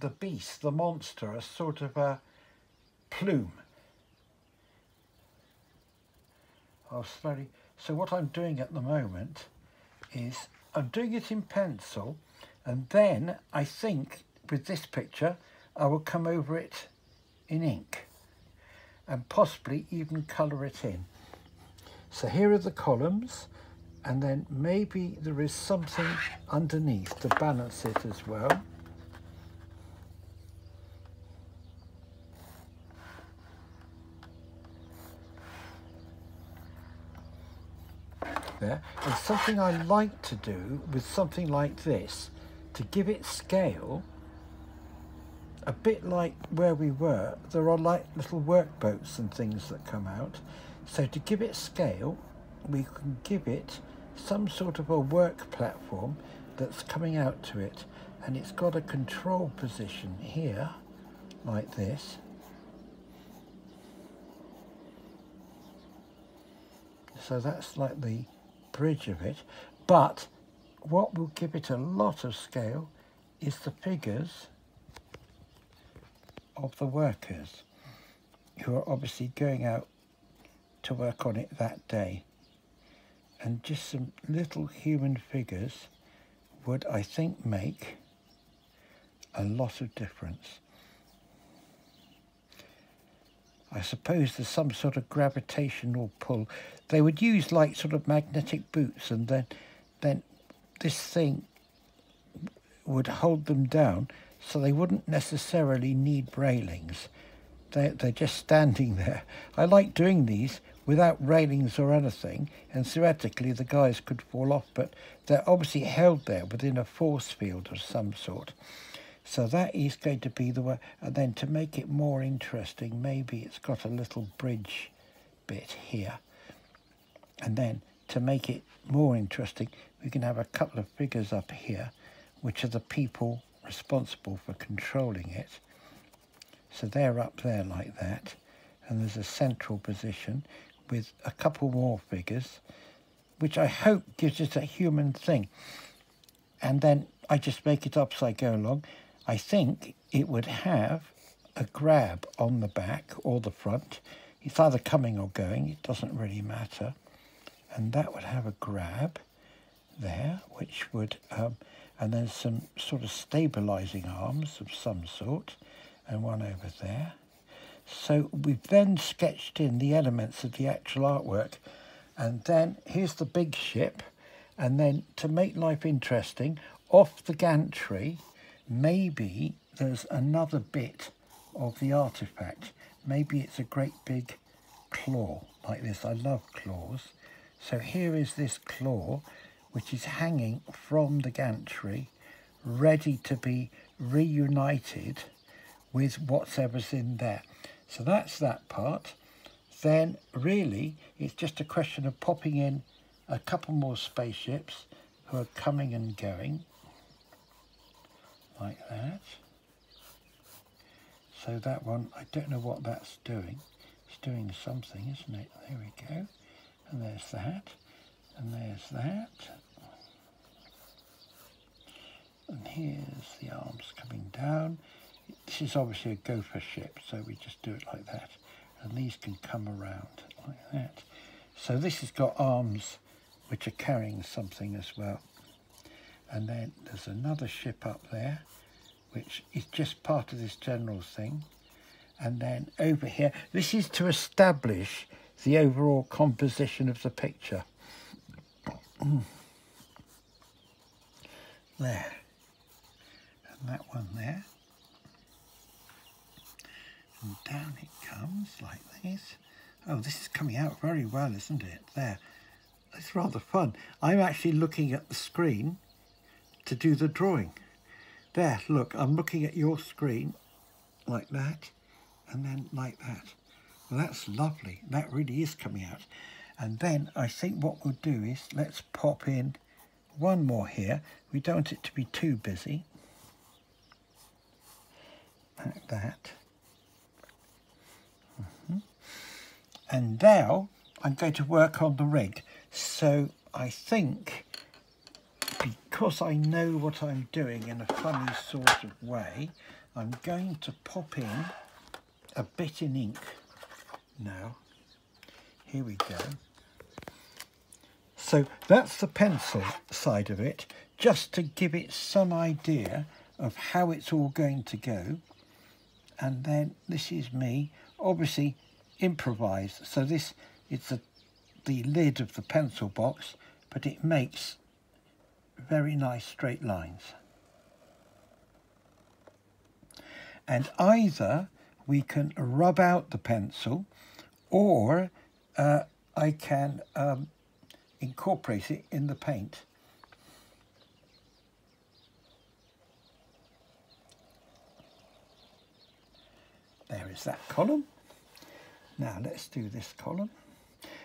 the beast, the monster, as sort of a plume. I'll slowly. So what I'm doing at the moment is I'm doing it in pencil, and then I think with this picture I will come over it in ink and possibly even colour it in. So here are the columns, and then maybe there is something underneath to balance it as well. There. And something I like to do with something like this, to give it scale, a bit like where we were, there are like little workboats and things that come out. So to give it scale, we can give it some sort of a work platform that's coming out to it, and it's got a control position here like this. So that's like the bridge of it, but what will give it a lot of scale is the figures of the workers who are obviously going out to work on it that day. And just some little human figures would, I think, make a lot of difference. I suppose there's some sort of gravitational pull. They would use like sort of magnetic boots, and then this thing would hold them down, so they wouldn't necessarily need railings. They're just standing there. I like doing these without railings or anything, and theoretically the guys could fall off, but they're obviously held there within a force field of some sort. So that is going to be the way. And then to make it more interesting, maybe it's got a little bridge bit here. And then to make it more interesting, we can have a couple of figures up here, which are the people responsible for controlling it. So they're up there like that. And there's a central position with a couple more figures, which I hope gives it a human thing. And then I just make it up as I go along. I think it would have a grab on the back or the front. It's either coming or going, it doesn't really matter. And that would have a grab there, which would, and then some sort of stabilising arms of some sort, and one over there. So we've then sketched in the elements of the actual artwork, and then here's the big ship. And then to make life interesting, off the gantry, maybe there's another bit of the artifact. Maybe it's a great big claw like this. I love claws. So here is this claw, which is hanging from the gantry, ready to be reunited with whatever's in there. So that's that part. Then really it's just a question of popping in a couple more spaceships who are coming and going like that. So that one, I don't know what that's doing. It's doing something, isn't it? There we go. And there's that. And there's that. And here's the arms coming down. This is obviously a gopher ship, so we just do it like that. And these can come around like that. So this has got arms which are carrying something as well. And then there's another ship up there, which is just part of this general thing. And then over here, this is to establish the overall composition of the picture. There. And that one there. And down it comes like this. Oh, this is coming out very well, isn't it? There. It's rather fun. I'm actually looking at the screen to do the drawing. There, look, I'm looking at your screen like that, and then like that. Well, that's lovely. That really is coming out. And then I think what we'll do is let's pop in one more here. We don't want it to be too busy. Like that. And now I'm going to work on the rig. So I think, because I know what I'm doing in a funny sort of way, I'm going to pop in a bit in ink now. Here we go. So that's the pencil side of it, just to give it some idea of how it's all going to go. And then this is me, obviously improvised. So this is the lid of the pencil box, but it makes very nice straight lines. And either we can rub out the pencil, or I can incorporate it in the paint. There is that column. Now let's do this column.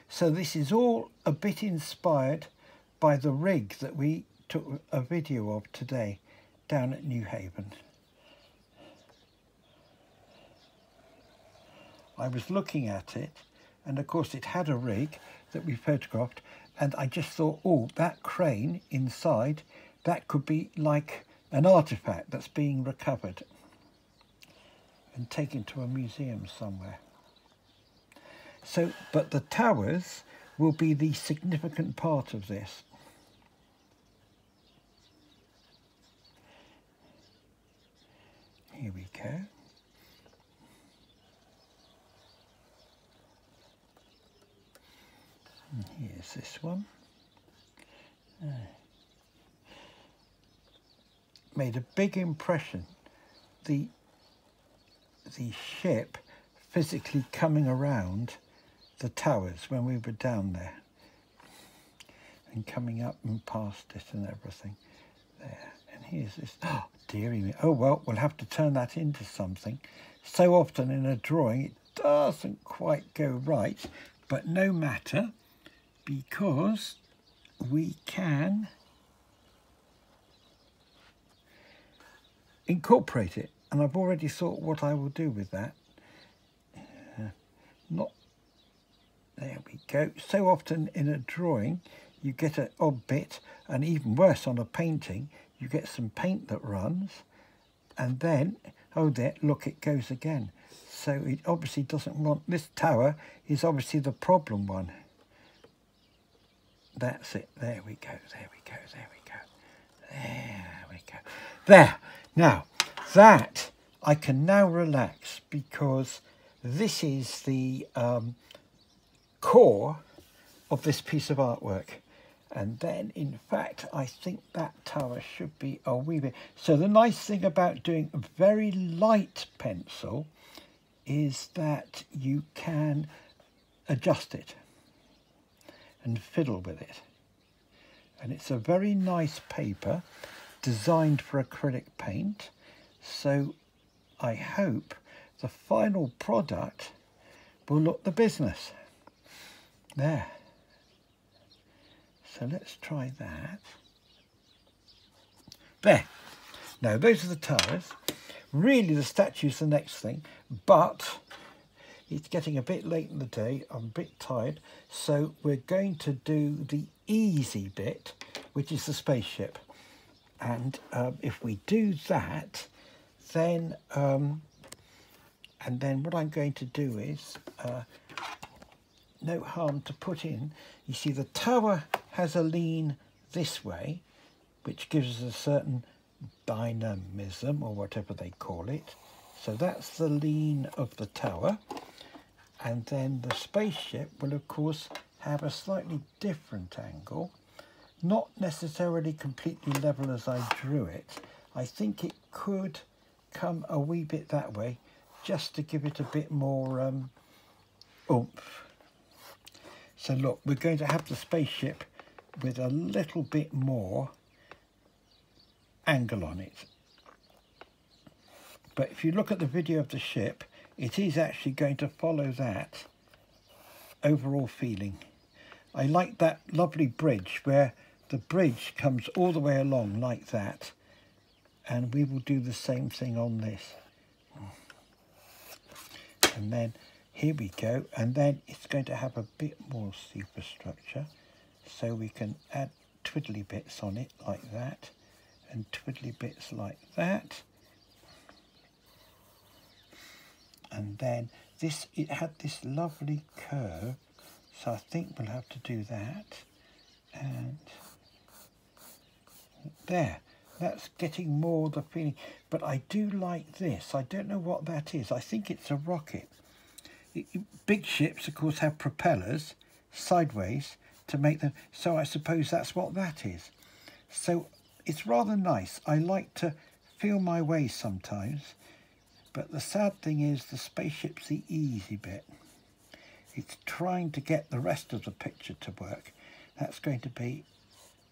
So this is all a bit inspired by the rig that we took a video of today down at New Haven. I was looking at it, and of course it had a rig that we photographed, and I just thought, oh, that crane inside, that could be like an artifact that's being recovered and taken to a museum somewhere. So, but the towers will be the significant part of this. Here we go. And here's this one. Made a big impression. The ship physically coming around the towers when we were down there, and coming up and past it and everything. There. And here's this. Oh, dearie me. Oh, well, we'll have to turn that into something. So often in a drawing it doesn't quite go right, but no matter, because we can incorporate it. And I've already thought what I will do with that. There we go. So often in a drawing you get an odd bit, and even worse on a painting, you get some paint that runs, and then, oh there, look, it goes again. So it obviously doesn't want, this tower is obviously the problem one. That's it. There we go, there we go, there we go. There we go. There. Now, that I can now relax, because this is the core of this piece of artwork. And then, in fact, I think that tower should be a wee bit. So the nice thing about doing a very light pencil is that you can adjust it and fiddle with it. And it's a very nice paper designed for acrylic paint. So I hope the final product will look the business. There. So let's try that. There. Now those are the towers. Really the statue's the next thing, but it's getting a bit late in the day. I'm a bit tired. So we're going to do the easy bit, which is the spaceship. And if we do that, then and then what I'm going to do is no harm to put in. You see, the tower has a lean this way, which gives us a certain dynamism, or whatever they call it. So that's the lean of the tower. And then the spaceship will, of course, have a slightly different angle. Not necessarily completely level as I drew it. I think it could come a wee bit that way, just to give it a bit more oomph. So look, we're going to have the spaceship with a little bit more angle on it. But if you look at the video of the ship, it is actually going to follow that overall feeling. I like that lovely bridge where the bridge comes all the way along like that, and we will do the same thing on this. And then here we go, and then it's going to have a bit more superstructure, so we can add twiddly bits on it like that, and twiddly bits like that. And then this, it had this lovely curve, so I think we'll have to do that. And there, that's getting more the feeling. But I do like this. I don't know what that is. I think it's a rocket. Big ships, of course, have propellers sideways to make them. So I suppose that's what that is. So it's rather nice. I like to feel my way sometimes. But the sad thing is the spaceship's the easy bit. It's trying to get the rest of the picture to work. That's going to be...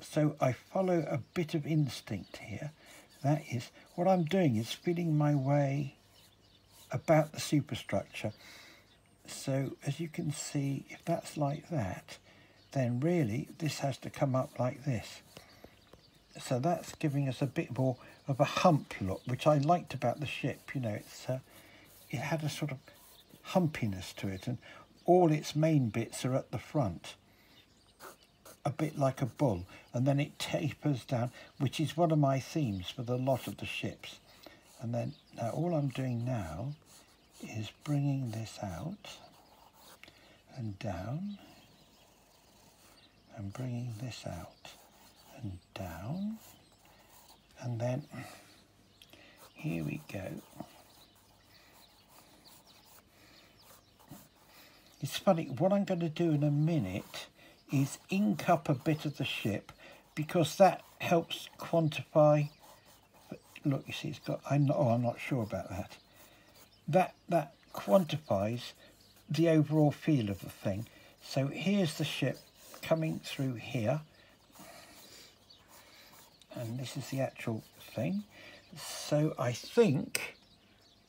So I follow a bit of instinct here. That is, what I'm doing is feeling my way about the superstructure. So as you can see, if that's like that, then really this has to come up like this. So that's giving us a bit more of a hump look, which I liked about the ship. You know, it had a sort of humpiness to it, and all its main bits are at the front, a bit like a bull, and then it tapers down, which is one of my themes for the lot of the ships. And then now all I'm doing now is bringing this out and down, and bringing this out and down, and then here we go. It's funny, what I'm going to do in a minute is ink up a bit of the ship, because that helps quantify. Look, you see, it's got. I'm not sure about that. That quantifies the overall feel of the thing. So here's the ship coming through here, and this is the actual thing. So I think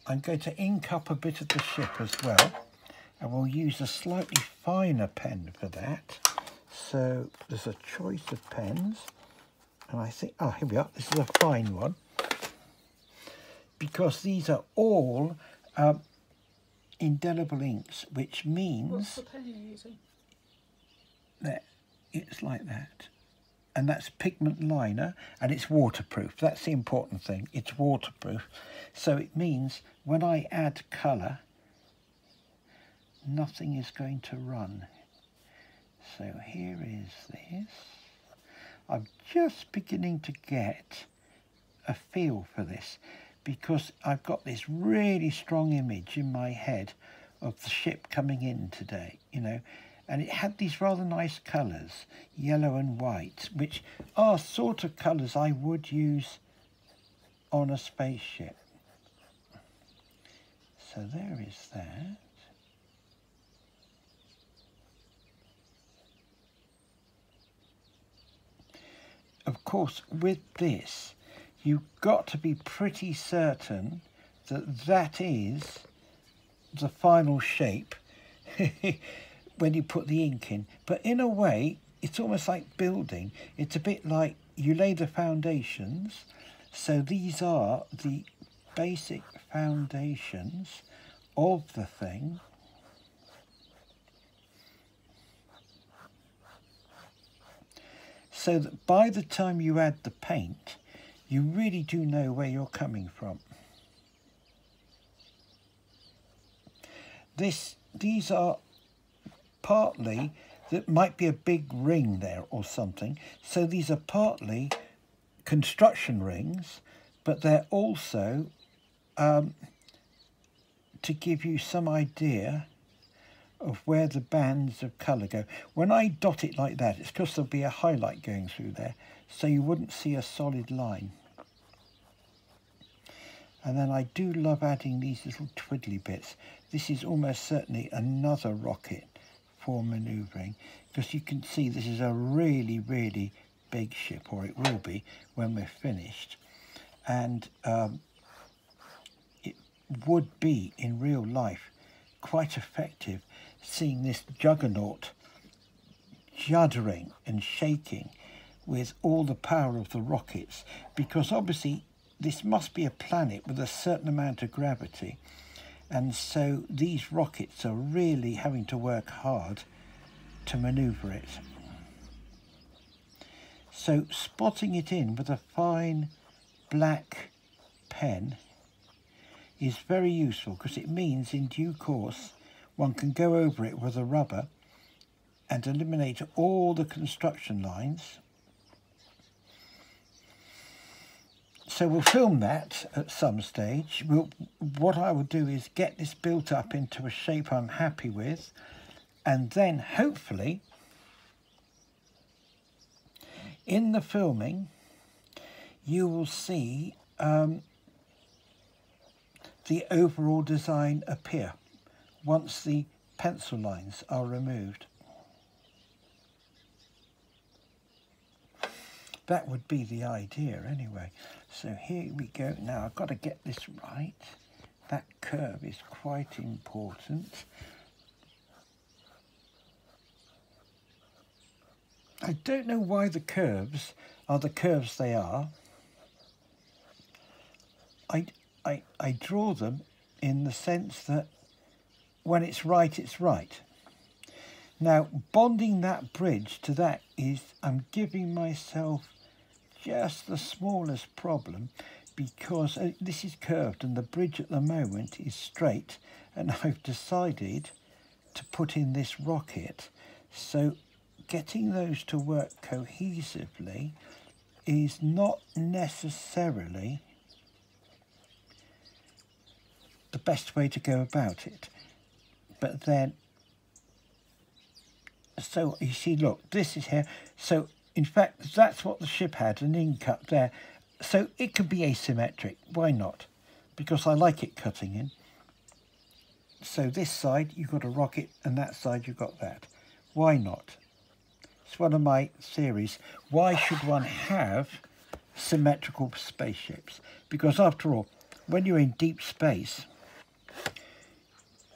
I'm going to ink up a bit of the ship as well, and we'll use a slightly finer pen for that. So there's a choice of pens, and I think, oh, here we are, this is a fine one, because these are all indelible inks, which means... What's the pen you're using? That it's like that. And that's pigment liner, and it's waterproof. That's the important thing. It's waterproof. So it means when I add colour, nothing is going to run. So here is this. I'm just beginning to get a feel for this, because I've got this really strong image in my head of the ship coming in today, you know, and it had these rather nice colours, yellow and white, which are sort of colours I would use on a spaceship. So there is that. Of course, with this, you've got to be pretty certain that that is the final shape when you put the ink in. But in a way, it's almost like building. It's a bit like you lay the foundations. So these are the basic foundations of the thing. So that by the time you add the paint, you really do know where you're coming from. These are partly, that might be a big ring there or something. So these are partly construction rings, but they're also to give you some idea of where the bands of colour go. When I dot it like that, it's because there'll be a highlight going through there, so you wouldn't see a solid line. And then I do love adding these little twiddly bits. This is almost certainly another rocket for manoeuvring, because you can see this is a really, really big ship, or it will be when we're finished. And it would be, in real life, quite effective seeing this juggernaut juddering and shaking with all the power of the rockets, because obviously this must be a planet with a certain amount of gravity, and so these rockets are really having to work hard to manoeuvre it. So spotting it in with a fine black pen is very useful, because it means in due course one can go over it with a rubber and eliminate all the construction lines. So we'll film that at some stage. What I will do is get this built up into a shape I'm happy with, and then hopefully in the filming you will see the overall design appear once the pencil lines are removed. That would be the idea anyway. So here we go. Now I've got to get this right. That curve is quite important. I don't know why the curves are the curves they are. I draw them in the sense that when it's right, it's right. Now, bonding that bridge to that is, I'm giving myself just the smallest problem, because this is curved and the bridge at the moment is straight, and I've decided to put in this rocket. So getting those to work cohesively is not necessarily the best way to go about it. But then, so you see, look, this is here. So in fact, that's what the ship had, an in cut there. So it could be asymmetric. Why not? Because I like it cutting in. So this side, you've got a rocket, and that side, you've got that. Why not? It's one of my theories. Why should one have symmetrical spaceships? Because after all, when you're in deep space,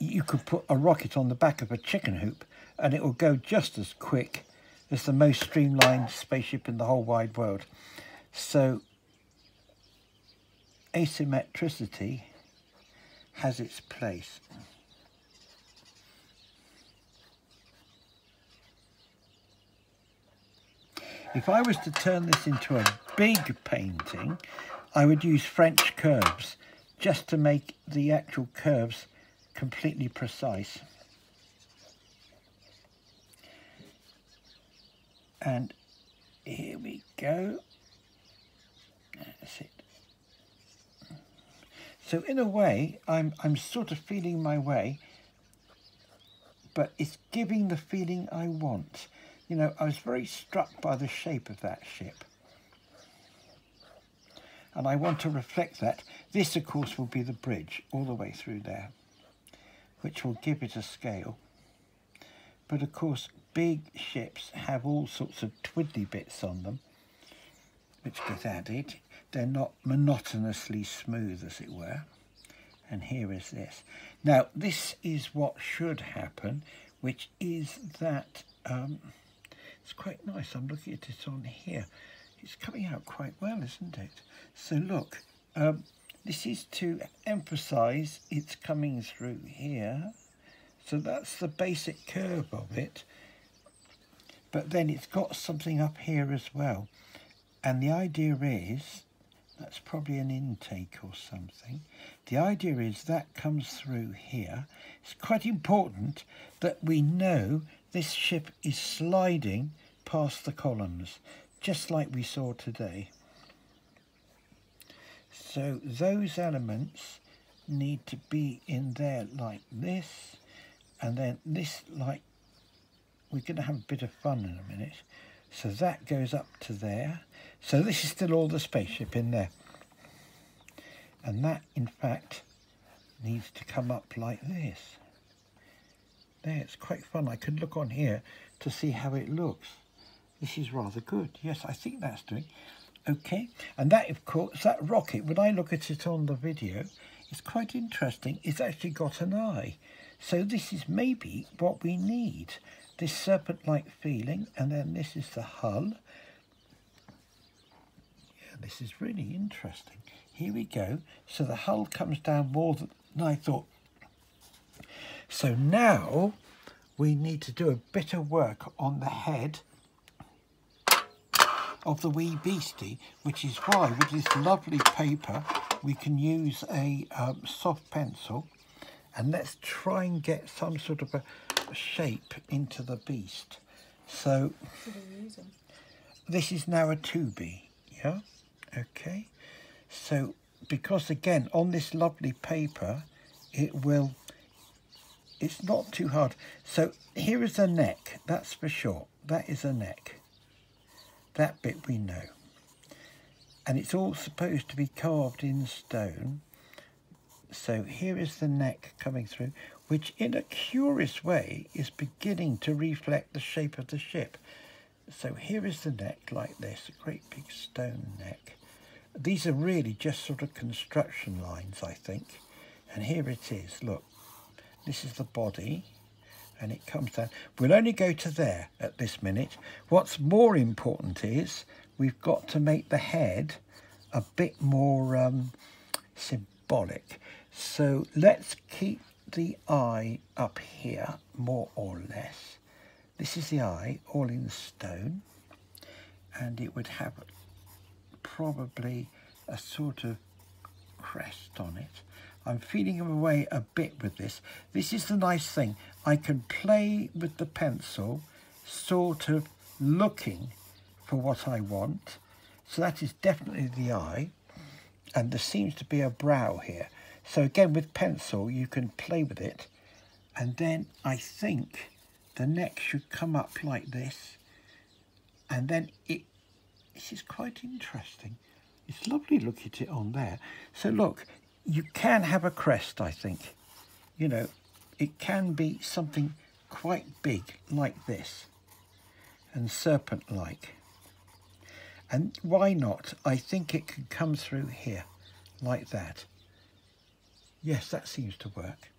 you could put a rocket on the back of a chicken hoop and it will go just as quick as the most streamlined spaceship in the whole wide world. So asymmetricity has its place. If I was to turn this into a big painting, I would use French curves just to make the actual curves completely precise. And here we go. That's it. So in a way, I'm sort of feeling my way, but it's giving the feeling I want. You know, I was very struck by the shape of that ship, and I want to reflect that. This, of course, will be the bridge all the way through there, which will give it a scale. But of course, big ships have all sorts of twiddly bits on them, which get added. They're not monotonously smooth, as it were. And here is this. Now, this is what should happen, which is that it's quite nice. I'm looking at it on here. It's coming out quite well, isn't it? So look, this is to emphasize it's coming through here. So that's the basic curve of it. But then it's got something up here as well. And the idea is, that's probably an intake or something. The idea is that comes through here. It's quite important that we know this ship is sliding past the columns, just like we saw today. So those elements need to be in there like this, and then this, like, we're going to have a bit of fun in a minute. So that goes up to there. So this is still all the spaceship in there. And that, in fact, needs to come up like this. There, it's quite fun. I could look on here to see how it looks. This is rather good. Yes, I think that's doing. Okay. And that, of course, that rocket, when I look at it on the video, it's quite interesting. It's actually got an eye. So this is maybe what we need. This serpent-like feeling, and then this is the hull. Yeah, this is really interesting. Here we go. So the hull comes down more than I thought. So now we need to do a bit of work on the head. of the wee beastie, which is why with this lovely paper we can use a soft pencil, and let's try and get some sort of a shape into the beast. So this is now a 2B, yeah? Okay, so because again on this lovely paper it's not too hard. So here is a neck, that's for sure. That is a neck. That bit we know. And it's all supposed to be carved in stone. So here is the neck coming through, which in a curious way is beginning to reflect the shape of the ship. So here is the neck like this, a great big stone neck. These are really just sort of construction lines, I think. And here it is, look. This is the body, and it comes down. We'll only go to there at this minute. What's more important is we've got to make the head a bit more symbolic. So let's keep the eye up here, more or less. This is the eye, all in stone, and it would have probably a sort of crest on it. I'm feeling away a bit with this. This is the nice thing. I can play with the pencil, sort of looking for what I want. So that is definitely the eye. And there seems to be a brow here. So again, with pencil, you can play with it. And then I think the neck should come up like this. And then this is quite interesting. It's lovely look at it on there. So look, you can have a crest, I think. You know, it can be something quite big like this and serpent-like. And why not? I think it could come through here like that. Yes, that seems to work.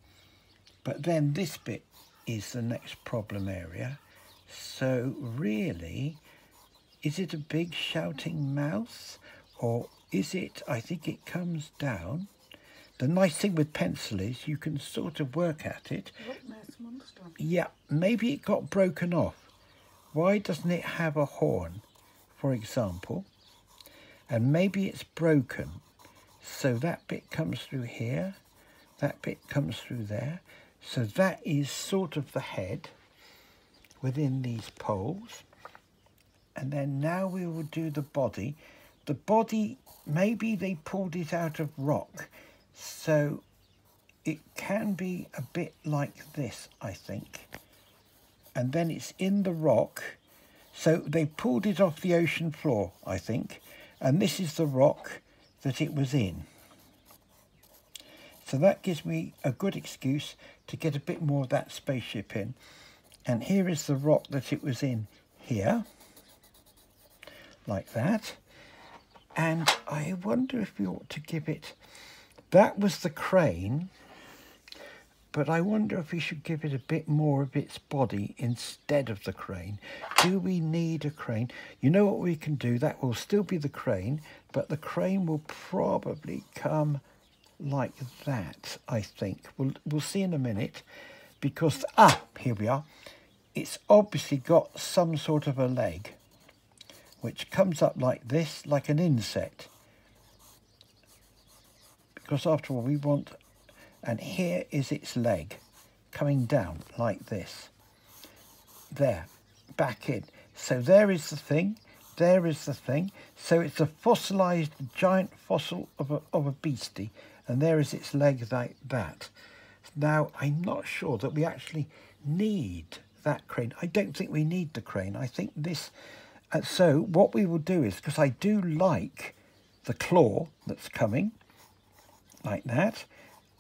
But then this bit is the next problem area. So really, is it a big shouting mouth? Or is it, I think it comes down. The nice thing with pencil is you can sort of work at it. Yeah, maybe it got broken off. Why doesn't it have a horn, for example? And maybe it's broken. So that bit comes through here. That bit comes through there. So that is sort of the head within these poles. And then now we will do the body. The body, maybe they pulled it out of rock. So it can be a bit like this, I think. And then it's in the rock. So they pulled it off the ocean floor, I think. And this is the rock that it was in. So that gives me a good excuse to get a bit more of that spaceship in. And here is the rock that it was in here. Like that. And I wonder if we ought to give it... That was the crane, but I wonder if we should give it a bit more of its body instead of the crane. Do we need a crane? You know what we can do? That will still be the crane, but the crane will probably come like that, I think. We'll see in a minute, because... here we are. It's obviously got some sort of a leg, which comes up like this, like an insect. Because after all, we want... And here is its leg, coming down like this. There, back in. So there is the thing, there is the thing. So it's a fossilised giant fossil of a beastie, and there is its leg like that. Now, I'm not sure that we actually need that crane. I don't think we need the crane. I think this... so what we will do is, because I do like the claw that's coming, like that.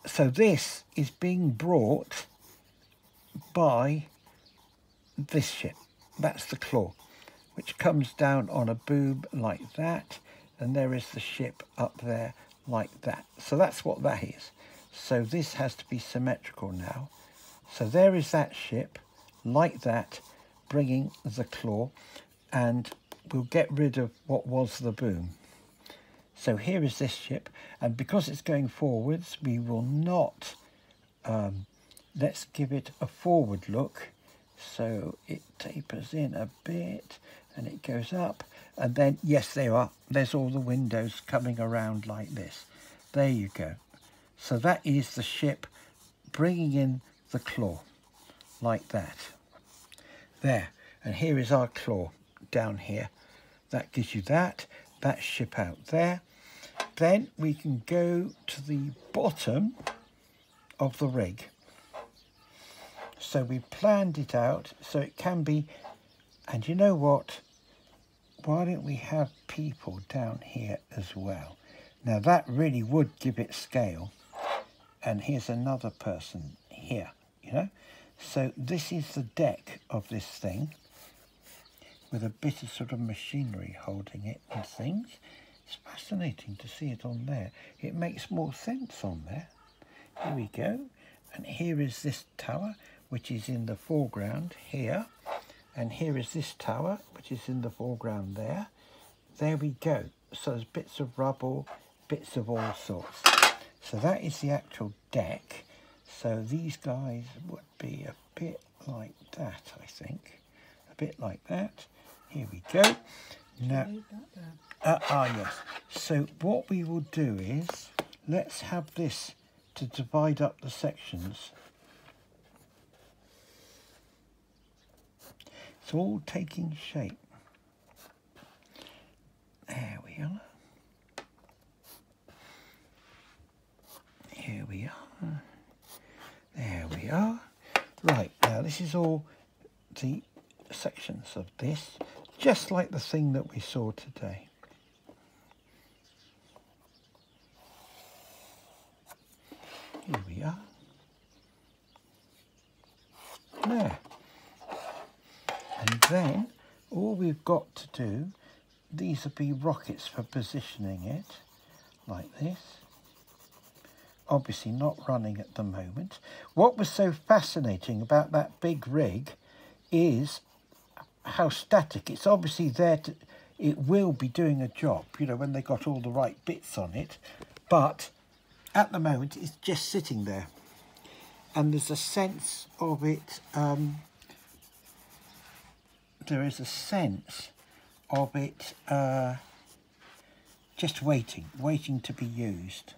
So this is being brought by this ship. That's the claw, which comes down on a boom like that. And there is the ship up there like that. So that's what that is. So this has to be symmetrical now. So there is that ship, like that, bringing the claw. And we'll get rid of what was the boom. So here is this ship, and because it's going forwards, we will not, let's give it a forward look. So it tapers in a bit, and it goes up, And then, yes, there are. There's all the windows coming around like this. There you go. So that is the ship bringing in the claw, like that. There. And here is our claw down here. That gives you that ship out there. Then we can go to the bottom of the rig. So we planned it out so it can be, and you know what? Why don't we have people down here as well? Now that really would give it scale. And here's another person here, you know? So this is the deck of this thing with a bit of sort of machinery holding it and things. It's fascinating to see it on there. It makes more sense on there. Here we go. And here is this tower, which is in the foreground here. And here is this tower, which is in the foreground there. There we go. So there's bits of rubble, bits of all sorts. So that is the actual deck. So these guys would be a bit like that, I think. A bit like that. Here we go. Now, yes. So what we will do is, let's have this to divide up the sections. It's all taking shape. There we are. Here we are. There we are. Right, now this is all the sections of this, just like the thing that we saw today. Here we are. There. And then all we've got to do, these will be rockets for positioning it, like this. Obviously not running at the moment. What was so fascinating about that big rig is how static. It's obviously there to, it will be doing a job, you know, when they got all the right bits on it. But at the moment, it's just sitting there. And there's a sense of it, there is a sense of it just waiting to be used.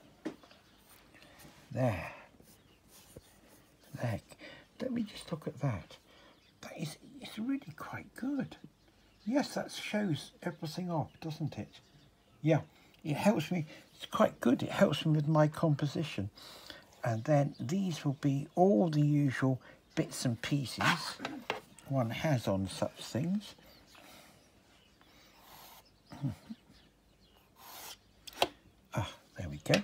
There. Let me just look at that. It's really quite good. Yes, that shows everything off, doesn't it? Yeah, it helps me. It's quite good. It helps me with my composition. And then these will be all the usual bits and pieces one has on such things. There we go.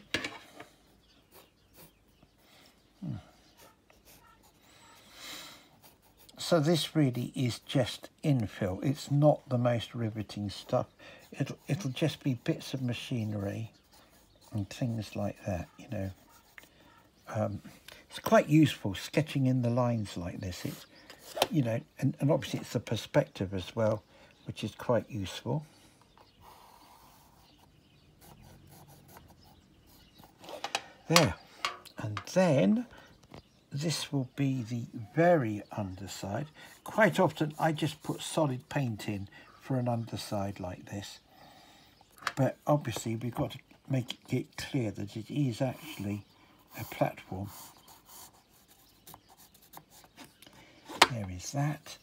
So this really is just infill. It's not the most riveting stuff. It'll just be bits of machinery and things like that, you know. It's quite useful sketching in the lines like this. It's, you know, and obviously it's the perspective as well, which is quite useful. There. And then this will be the very underside. Quite often I just put solid paint in for an underside like this. But obviously we've got to make it clear that it is actually a platform. There is that.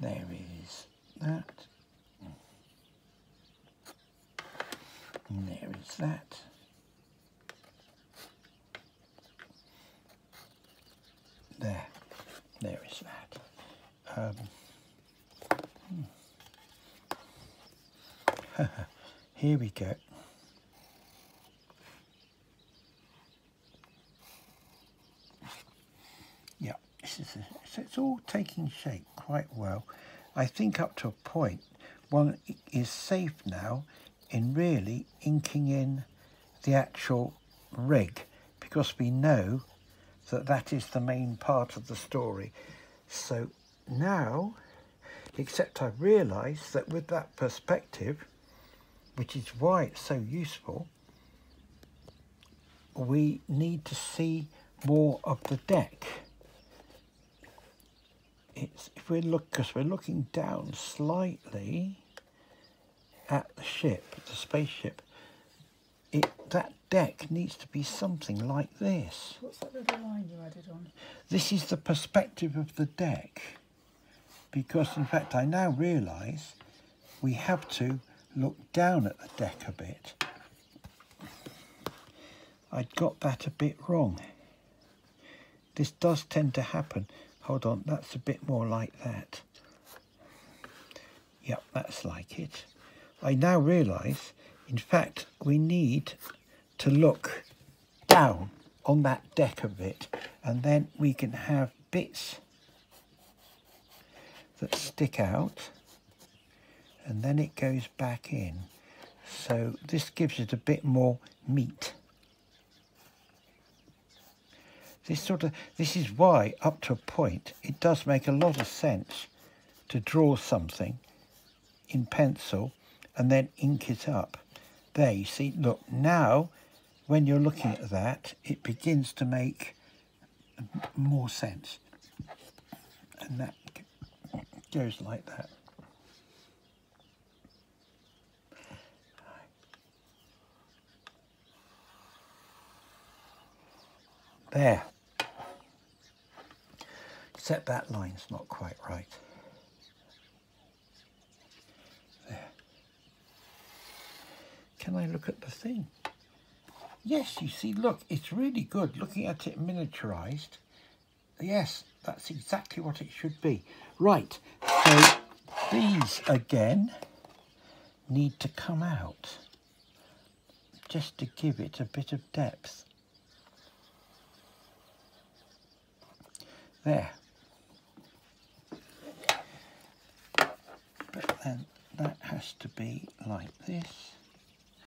There is that. And there is that. There is that. Here we go. Yeah, this is so it's all taking shape quite well. I think up to a point, one is safe now in really inking in the actual rig, because we know that that is the main part of the story. So now, except I realise that with that perspective, which is why it's so useful, we need to see more of the deck. it's, if we look, because we're looking down slightly at the ship, the spaceship, that deck needs to be something like this. What's that little line you added on? This is the perspective of the deck, because in fact I now realise we have to look down at the deck a bit. I'd got that a bit wrong. This does tend to happen. Hold on, that's a bit more like that. Yep, that's like it. I now realise, in fact, we need to look down on that deck a bit, and then we can have bits that stick out, and then it goes back in. So this gives it a bit more meat. This is why, up to a point, it does make a lot of sense to draw something in pencil and then ink it up. There, you see, look, now when you're looking at that, it begins to make more sense. And that goes like that. There. Except that line's not quite right. There. Can I look at the thing? Yes, you see, look, it's really good. Looking at it miniaturized. Yes, that's exactly what it should be. Right, so these again need to come out just to give it a bit of depth. There. But then that has to be like this.